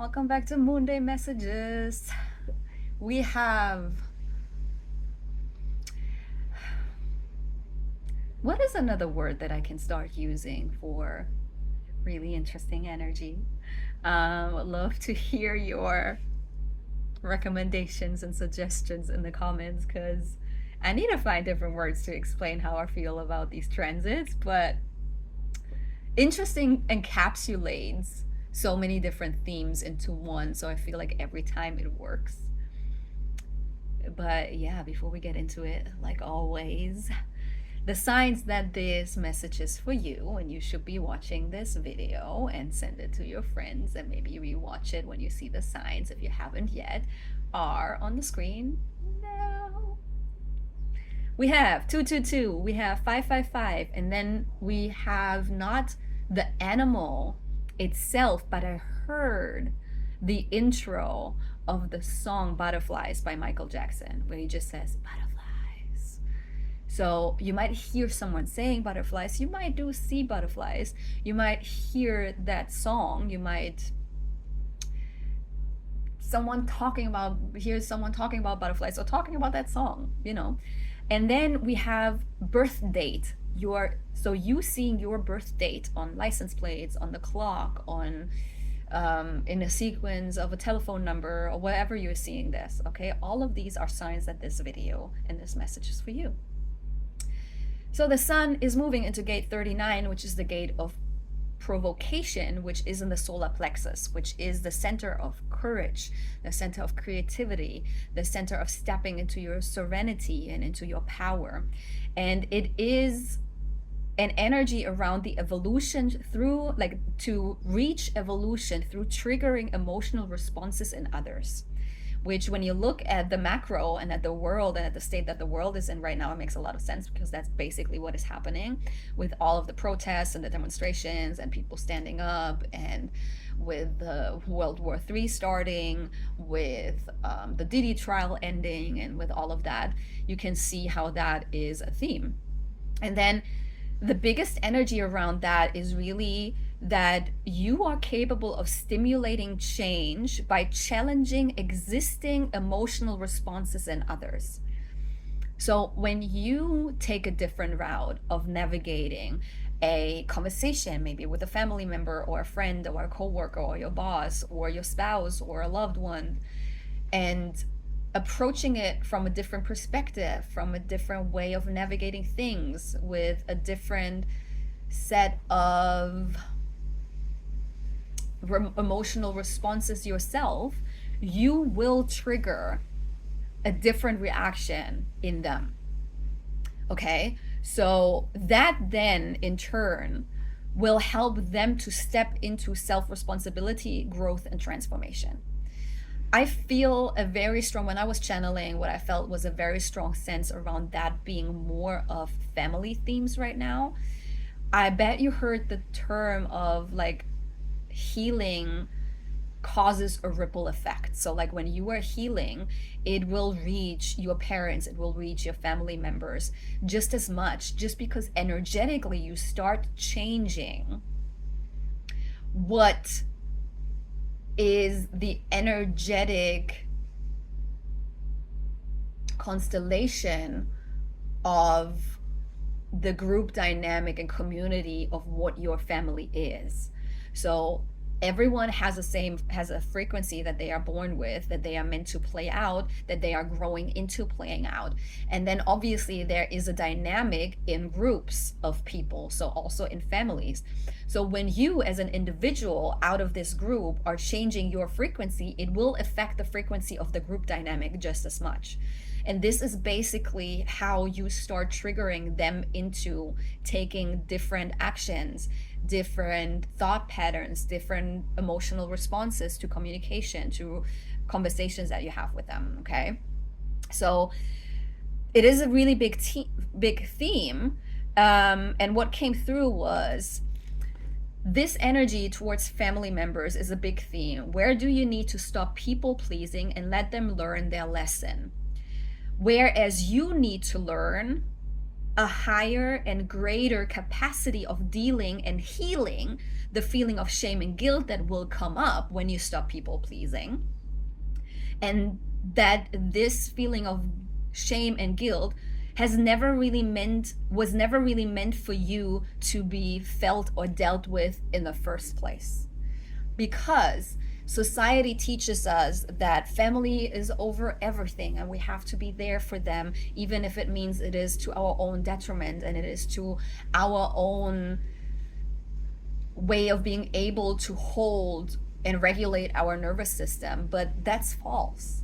Welcome back to Moonday Messages. We have. What is another word that I can start using for really interesting energy? Would love to hear your recommendations and suggestions in the comments because I need to find different words to explain how I feel about these transits, but interesting encapsulates so many different themes into one, so I feel like every time it works. But yeah, before we get into it, like always, the signs that this message is for you, and you should be watching this video and send it to your friends and maybe rewatch it when you see the signs if you haven't yet, are on the screen now. We have 222, we have 555, and then we have not the animal itself, but I heard the intro of the song Butterflies by Michael Jackson, where he just says butterflies. So you might hear someone saying butterflies, you might do see butterflies, you might hear that song, you might hear someone talking about butterflies or talking about that song. And then we have birth date. You seeing your birth date on license plates, on the clock, on in a sequence of a telephone number, or wherever you're seeing this. Okay, all of these are signs that this video and this message is for you. So the sun is moving into gate 39, which is the gate of provocation, which is in the solar plexus, which is the center of courage, the center of creativity, the center of stepping into your serenity and into your power. And it is an energy around the evolution through, like, to reach evolution through triggering emotional responses in others, which, when you look at the macro and at the world and at the state that the world is in right now, it makes a lot of sense, because that's basically what is happening with all of the protests and the demonstrations and people standing up, and with the World War III starting, with the Diddy trial ending, and with all of that, you can see how that is a theme. And then the biggest energy around that is really that you are capable of stimulating change by challenging existing emotional responses in others. So when you take a different route of navigating a conversation, maybe with a family member or a friend or a coworker or your boss or your spouse or a loved one, and approaching it from a different perspective, from a different way of navigating things, with a different set of emotional responses yourself, you will trigger a different reaction in them. Okay, so that then in turn will help them to step into self-responsibility, growth, and transformation. I feel a very strong, when I was channeling, what I felt was a very strong sense around that being more of family themes right now. I bet you heard the term of, like, healing causes a ripple effect. So, like, when you are healing, it will reach your parents, it will reach your family members just as much, just because energetically you start changing what is the energetic constellation of the group dynamic and community of what your family is. So everyone has a frequency that they are born with, that they are meant to play out, that they are growing into playing out. And then obviously there is a dynamic in groups of people, so also in families. So when you as an individual out of this group are changing your frequency, it will affect the frequency of the group dynamic just as much. And this is basically how you start triggering them into taking different actions, different thought patterns, different emotional responses to communication, to conversations that you have with them. Okay, so it is a really big theme, and what came through was this energy towards family members is a big theme. Where do you need to stop people pleasing and let them learn their lesson? Whereas you need to learn a higher and greater capacity of dealing and healing the feeling of shame and guilt that will come up when you stop people pleasing. And that this feeling of shame and guilt was never really meant for you to be felt or dealt with in the first place, because society teaches us that family is over everything and we have to be there for them, even if it means it is to our own detriment and it is to our own way of being able to hold and regulate our nervous system. But that's false.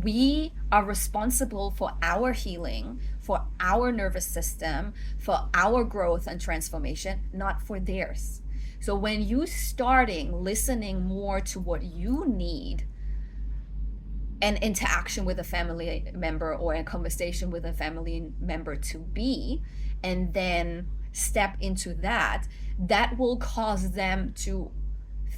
We are responsible for our healing, for our nervous system, for our growth and transformation, not for theirs. So when you starting listening more to what you need, an interaction with a family member or a conversation with a family member to be, and then step into that, that will cause them to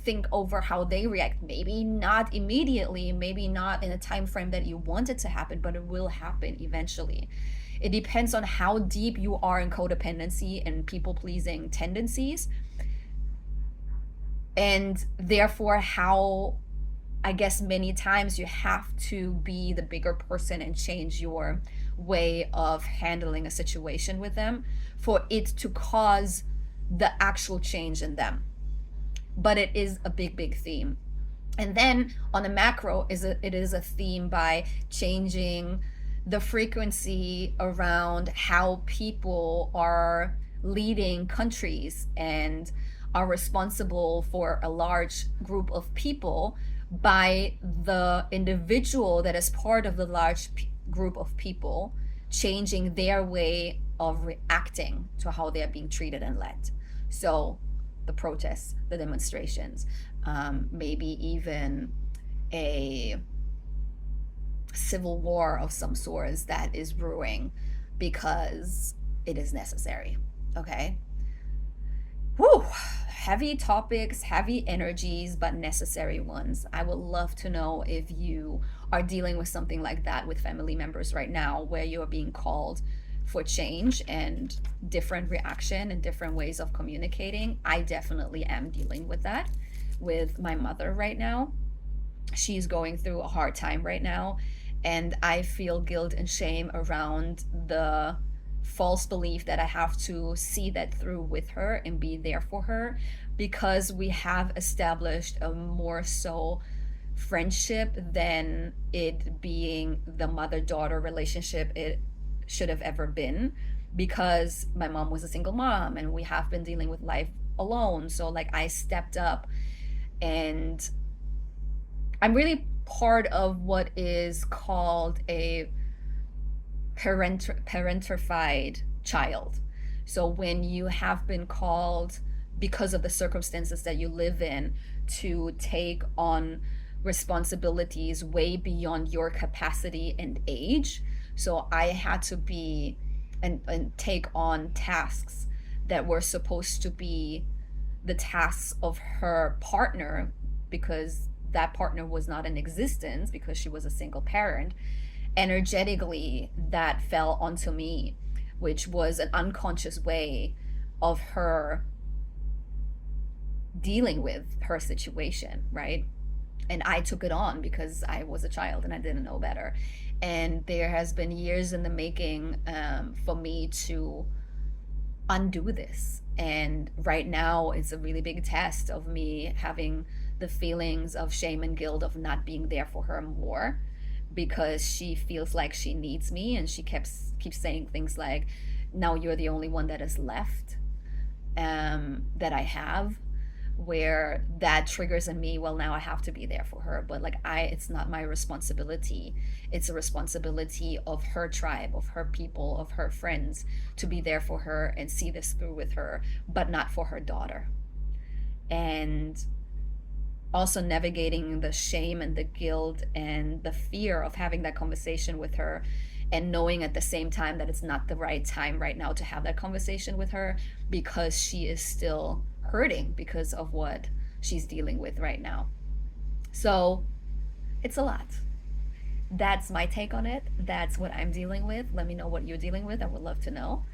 think over how they react. Maybe not immediately, maybe not in a time frame that you want it to happen, but it will happen eventually. It depends on how deep you are in codependency and people pleasing tendencies, and therefore how, I guess, many times you have to be the bigger person and change your way of handling a situation with them for it to cause the actual change in them. But it is a big, big theme. And then on a macro, it is a theme by changing the frequency around how people are leading countries and are responsible for a large group of people, by the individual that is part of the large group of people changing their way of reacting to how they're being treated and led. So the protests, the demonstrations, maybe even a civil war of some sorts that is brewing because it is necessary. Okay. Whew. Heavy topics, heavy energies, but necessary ones. I would love to know if you are dealing with something like that with family members right now, where you're being called for change and different reaction and different ways of communicating. I definitely am dealing with that with my mother right now. She's going through a hard time right now, and I feel guilt and shame around the false belief that I have to see that through with her and be there for her, because we have established a more so friendship than it being the mother-daughter relationship it should have ever been, because my mom was a single mom and we have been dealing with life alone. So like I stepped up, and I'm really part of what is called a parentified child. So when you have been called, because of the circumstances that you live in, to take on responsibilities way beyond your capacity and age. So I had to be and take on tasks that were supposed to be the tasks of her partner, because that partner was not in existence because she was a single parent. Energetically, that fell onto me, which was an unconscious way of her dealing with her situation, right? And I took it on because I was a child and I didn't know better. And there has been years in the making for me to undo this. And right now, it's a really big test of me having the feelings of shame and guilt of not being there for her more, because she feels like she needs me, and she keeps saying things like, now you're the only one that is left, that I have, where that triggers in me, well, now I have to be there for her. But like, it's not my responsibility. It's a responsibility of her tribe, of her people, of her friends, to be there for her and see this through with her, but not for her daughter. And also navigating the shame and the guilt and the fear of having that conversation with her, and knowing at the same time that it's not the right time right now to have that conversation with her, because she is still hurting because of what she's dealing with right now. So it's a lot. That's my take on it. That's what I'm dealing with. Let me know what you're dealing with. I would love to know.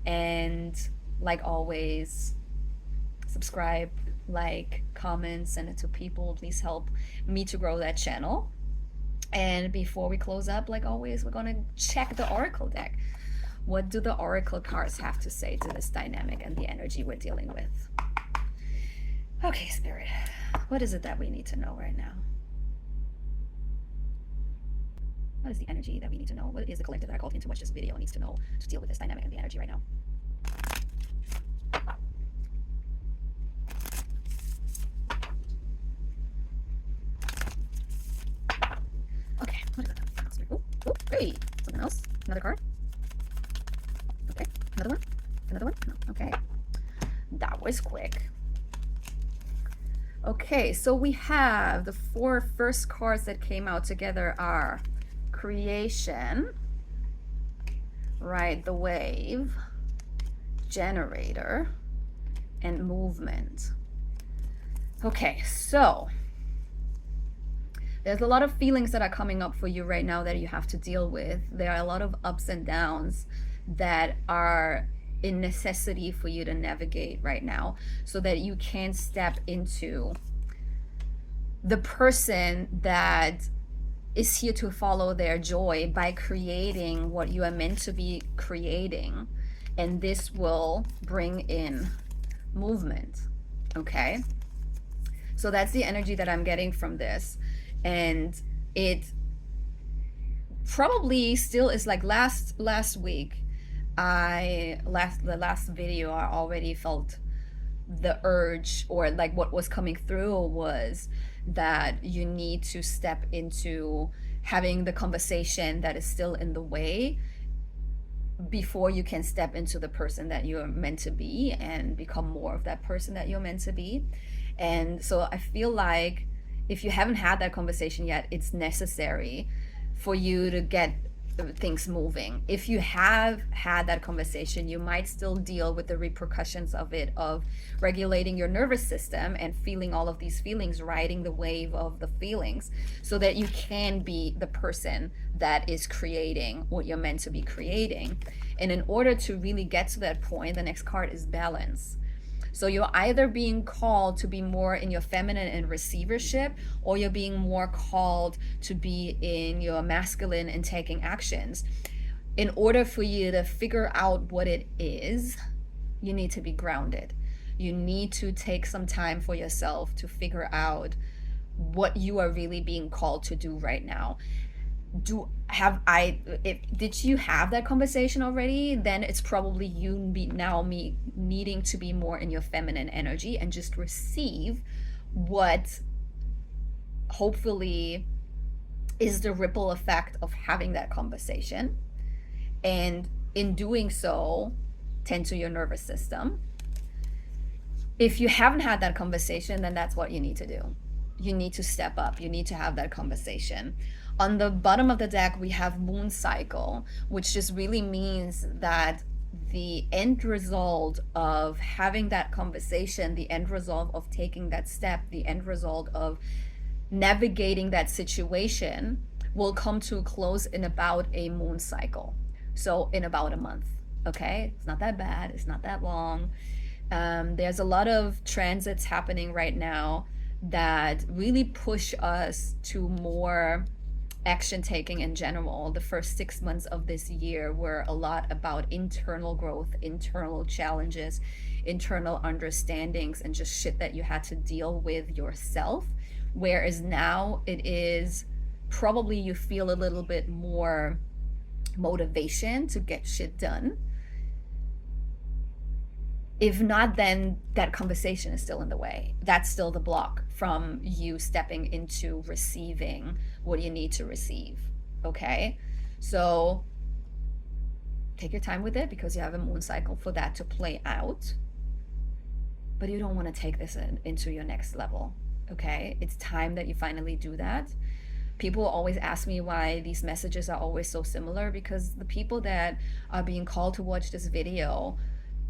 And like always, subscribe, like, comment, send it to people. Please help me to grow that channel. And before we close up, like always, we're gonna check the Oracle deck. What do the Oracle cards have to say to this dynamic and the energy we're dealing with? Okay, Spirit, what is it that we need to know right now? What is the energy that we need to know? What is the collective that I called in to watch this video needs to know to deal with this dynamic and the energy right now? Okay, what is that? Oh, hey, something else? Another card? Okay, another one? Another one? No, okay. That was quick. Okay, so we have the 4 first cards that came out together are Creation, Ride the Wave, Generator, and Movement. Okay, so there's a lot of feelings that are coming up for you right now that you have to deal with. There are a lot of ups and downs that are a necessity for you to navigate right now so that you can step into the person that is here to follow their joy by creating what you are meant to be creating. And this will bring in movement. Okay, so that's the energy that I'm getting from this. And it probably still is like last week, the last video, I already felt the urge, or like what was coming through was that you need to step into having the conversation that is still in the way before you can step into the person that you're meant to be and become more of that person that you're meant to be. And so I feel like if you haven't had that conversation yet, it's necessary for you to get things moving. If you have had that conversation, you might still deal with the repercussions of it, of regulating your nervous system and feeling all of these feelings, riding the wave of the feelings, so that you can be the person that is creating what you're meant to be creating. And in order to really get to that point, the next card is balance. So you're either being called to be more in your feminine and receivership, or you're being more called to be in your masculine and taking actions. In order for you to figure out what it is, you need to be grounded. You need to take some time for yourself to figure out what you are really being called to do right now. Did you have that conversation already? Then it's probably you me needing to be more in your feminine energy and just receive what hopefully is the ripple effect of having that conversation, and in doing so tend to your nervous system. If you haven't had that conversation, then that's what you need to do. You need to step up. You need to have that conversation. On the bottom of the deck, we have moon cycle, which just really means that the end result of having that conversation, the end result of taking that step, the end result of navigating that situation will come to a close in about a moon cycle. So in about a month. Okay, it's not that bad. It's not that long. There's a lot of transits happening right now that really push us to more action taking in general. The first 6 months of this year were a lot about internal growth, internal challenges, internal understandings, and just shit that you had to deal with yourself. Whereas now it is probably you feel a little bit more motivation to get shit done. If not, then that conversation is still in the way. That's still the block from you stepping into receiving what you need to receive. Okay? So take your time with it, because you have a moon cycle for that to play out. But you don't want to take this into your next level. Okay? It's time that you finally do that. People always ask me why these messages are always so similar, because the people that are being called to watch this video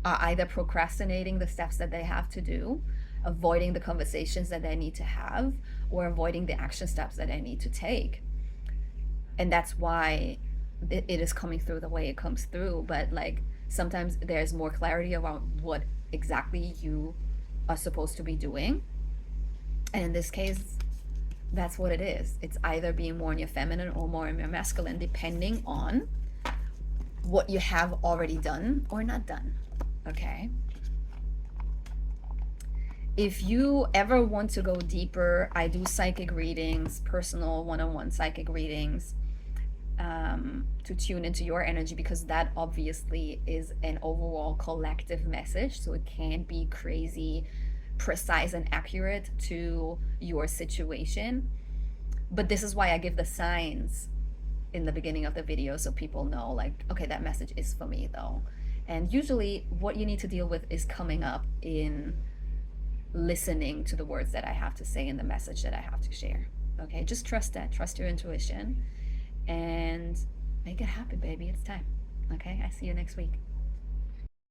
are either procrastinating the steps that they have to do, avoiding the conversations that they need to have, or avoiding the action steps that they need to take. And that's why it is coming through the way it comes through. But like, Sometimes there's more clarity around what exactly you are supposed to be doing. And in this case, that's what it is. It's either being more in your feminine or more in your masculine, depending on what you have already done or not done. Okay? If you ever want to go deeper, I do psychic readings, personal one-on-one psychic readings, to tune into your energy, because that obviously is an overall collective message. So it can be crazy precise and accurate to your situation. But this is why I give the signs in the beginning of the video, so people know, like, okay, that message is for me though. And usually what you need to deal with is coming up in listening to the words that I have to say and the message that I have to share. Okay, just trust that, trust your intuition, and make it happen, baby. It's time. Okay, I see you next week.